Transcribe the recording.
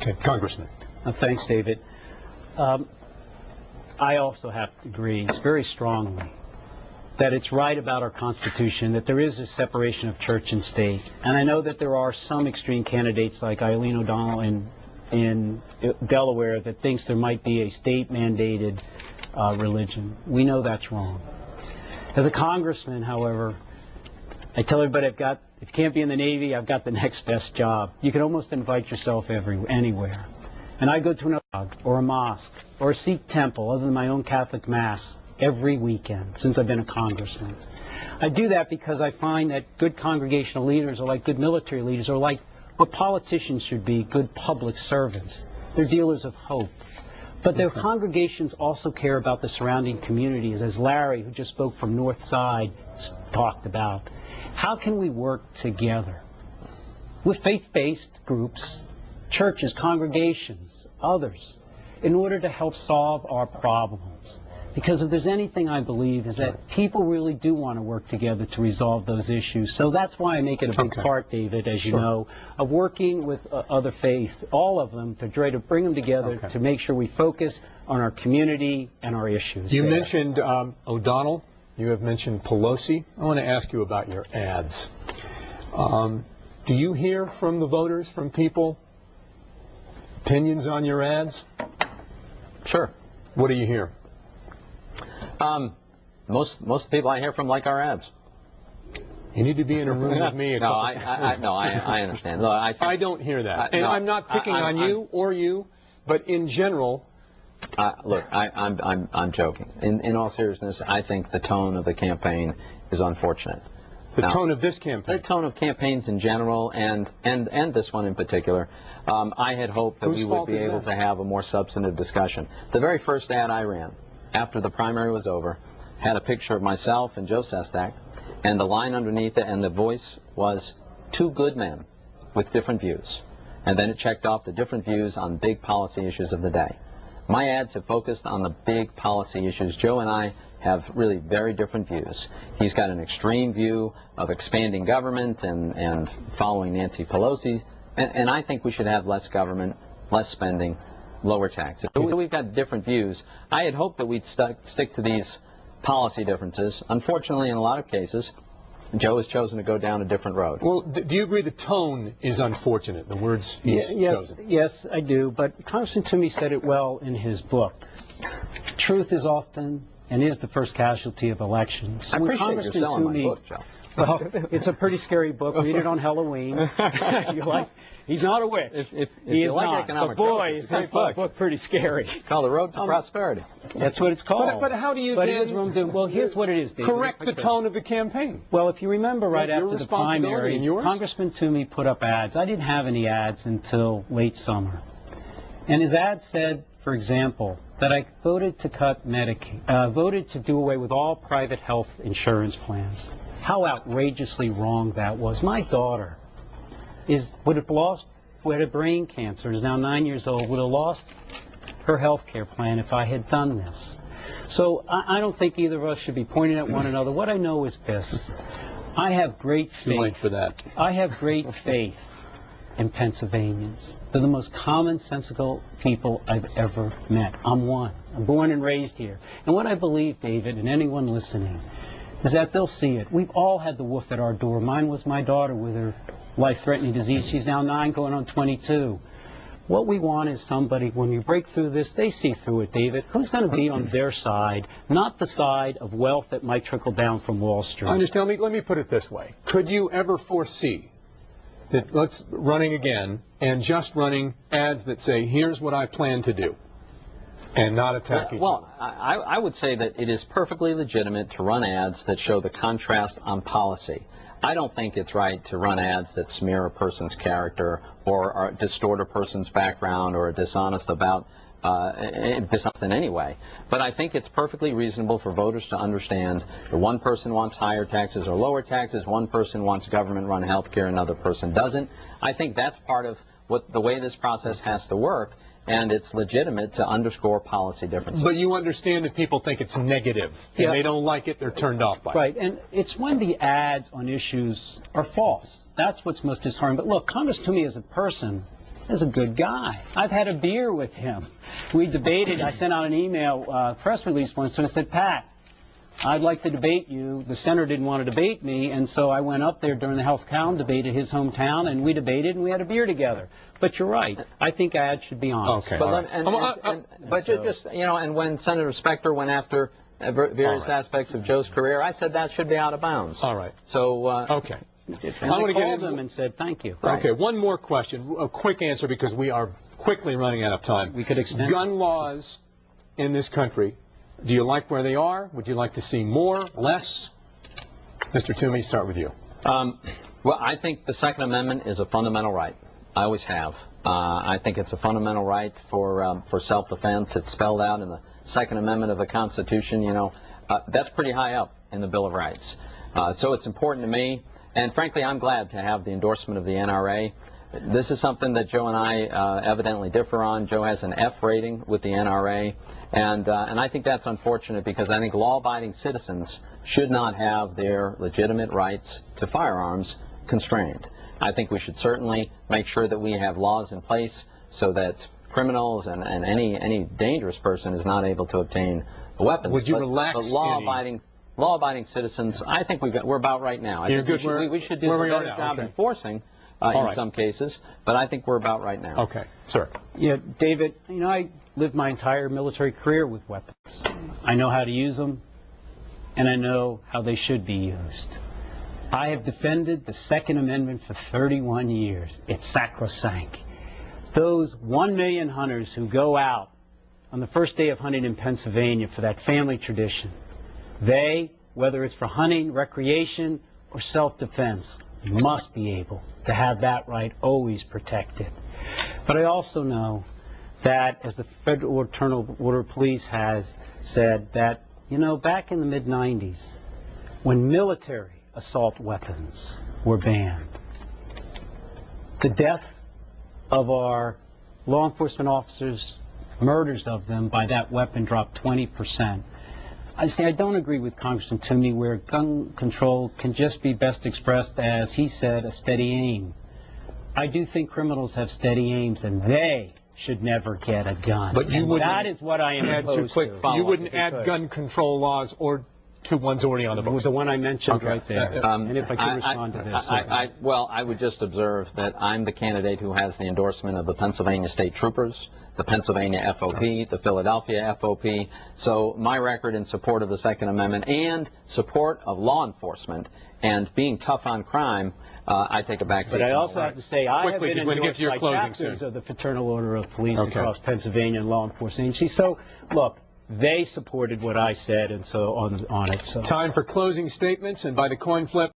Okay, Congressman. Thanks, David. I also have to agree very strongly that it's right about our Constitution that there is a separation of church and state. And I know that there are some extreme candidates like Eileen O'Donnell in Delaware that thinks there might be a state-mandated religion. We know that's wrong. As a congressman, however, I tell everybody if you can't be in the Navy, I've got the next best job. You can almost invite yourself anywhere. And I go to an synagogue or a mosque or a Sikh temple other than my own Catholic Mass every weekend since I've been a congressman. I do that because I find that good congregational leaders are like good military leaders, or like what politicians should be, good public servants. They're dealers of hope. But their congregations also care about the surrounding communities, as Larry, who just spoke from North Side, talked about. How can we work together with faith-based groups, churches, congregations, others, in order to help solve our problems? Because if there's anything I believe is that people really do want to work together to resolve those issues. So that's why I make it a big part, David, as you know, of working with other faiths, all of them, to try to bring them together to make sure we focus on our community and our issues. You mentioned O'Donnell. You have mentioned Pelosi. I want to ask you about your ads. Do you hear from the voters, from people, opinions on your ads? Sure. What do you hear? Most people I hear from like our ads. You need to be in a room with me. I understand. No, I don't hear that. And no, I'm not picking on you or you, but in general. Look, I'm joking. In all seriousness, I think the tone of the campaign is unfortunate. The tone of this campaign? The tone of campaigns in general, and this one in particular. I had hoped that we would be able to have a more substantive discussion. The very first ad I ran, after the primary was over, had a picture of myself and Joe Sestak, and the line underneath it and the voice was two good men with different views. And then it checked off the different views on big policy issues of the day. My ads have focused on the big policy issues. Joe and I have really very different views. He's got an extreme view of expanding government and following Nancy Pelosi, and I think we should have less government, less spending, lower taxes. So we've got different views. I had hoped that we'd stick to these policy differences. Unfortunately, in a lot of cases, Joe has chosen to go down a different road. Well, do you agree the tone is unfortunate, the words he's chosen? Yes, I do. But Congressman Toomey said it well in his book. Truth is often and is the first casualty of elections. I appreciate you selling my book, Joe. Well, it's a pretty scary book. Read it on Halloween. You're like, he's not a witch. If he you is like not. economic But boy, growth, is his book pretty scary. It's called The Road to Prosperity. That's what it's called. But how do you well, here's what it is, David. Correct the tone of the campaign. Well, if you remember right after the primary, Congressman Toomey put up ads. I didn't have any ads until late summer. And his ad said, for example, that I voted to cut Medicaid, voted to do away with all private health insurance plans. How outrageously wrong that was. My daughter would have lost, who had a brain cancer, is now 9 years old, would have lost her health care plan if I had done this. So I don't think either of us should be pointing at one another. What I know is this. I have great faith. Too late for that. I have great faith in Pennsylvanians. They're the most commonsensical people I've ever met. I'm one. I'm born and raised here. And what I believe, David, and anyone listening, is that they'll see it. We've all had the wolf at our door. Mine was my daughter with her life-threatening disease. She's now 9 going on 22. What we want is somebody, when you break through this, they see through it, David. Who's going to be on their side, not the side of wealth that might trickle down from Wall Street? I understand. Let me put it this way. Could you ever foresee that running again and just running ads that say, here's what I plan to do, and not attacking? Well, I would say that it is perfectly legitimate to run ads that show the contrast on policy. I don't think it's right to run ads that smear a person's character or distort a person's background or are dishonest in any way. But I think it's perfectly reasonable for voters to understand that one person wants higher taxes or lower taxes, one person wants government-run health care, another person doesn't. I think that's part of the way this process has to work, and it's legitimate to underscore policy differences. But you understand that people think it's negative, and they don't like it, they're turned off by it. Right, and it's when the ads on issues are false. That's what's most disheartening. But look, Congress to me as a person, is a good guy. I've had a beer with him. We debated. I sent out an email press release once and I said, Pat, I'd like to debate you. The senator didn't want to debate me, and so I went up there during the Health Council debate at his hometown, and we debated, and we had a beer together. But you're right. I think ads should be honest. Okay. But just, you know, and when Senator Specter went after various aspects of Joe's career, I said that should be out of bounds. All right. So, okay. And I called them and said, thank you. Right. Okay, one more question, a quick answer because we are quickly running out of time. We could extend. Gun laws in this country, do you like where they are? Would you like to see more, less? Mr. Toomey, start with you. Well, I think the Second Amendment is a fundamental right. I always have. I think it's a fundamental right for self-defense. It's spelled out in the Second Amendment of the Constitution. You know, that's pretty high up in the Bill of Rights. So it's important to me. And frankly, I'm glad to have the endorsement of the NRA. This is something that Joe and I evidently differ on. Joe has an F rating with the NRA, and I think that's unfortunate because I think law-abiding citizens should not have their legitimate rights to firearms constrained. I think we should certainly make sure that we have laws in place so that criminals and any dangerous person is not able to obtain weapons. Would you relax law-abiding citizens, I think we're about right now. I think we should do a better job enforcing in some cases, but I think we're about right now. Okay, sir. Yeah, David, you know, I lived my entire military career with weapons. I know how to use them, and I know how they should be used. I have defended the Second Amendment for 31 years. It's sacrosanct. Those 1 million hunters who go out on the first day of hunting in Pennsylvania for that family tradition, they, whether it's for hunting, recreation, or self-defense, must be able to have that right always protected. But I also know that, as the Federal Internal Order Police has said, that, you know, back in the mid-90s, when military assault weapons were banned, the deaths of our law enforcement officers, murders of them by that weapon dropped 20%. I don't agree with Congressman Toomey where gun control can just be best expressed as, he said, a steady aim. I do think criminals have steady aims, and they should never get a gun. But you wouldn't. That is what I am opposed to. You wouldn't add gun control laws or to ones already on the books. It was the one I mentioned right there. And if I could respond to this. Well, I would just observe that I'm the candidate who has the endorsement of the Pennsylvania State Troopers, the Pennsylvania FOP, the Philadelphia FOP. So my record in support of the Second Amendment and support of law enforcement and being tough on crime, I take a back seat. But I also have to say, I have been endorsed by chapters soon. of the Fraternal Order of Police across Pennsylvania and law enforcement agencies. So, look, they supported what I said, and so on it. So. Time for closing statements, and by the coin flip.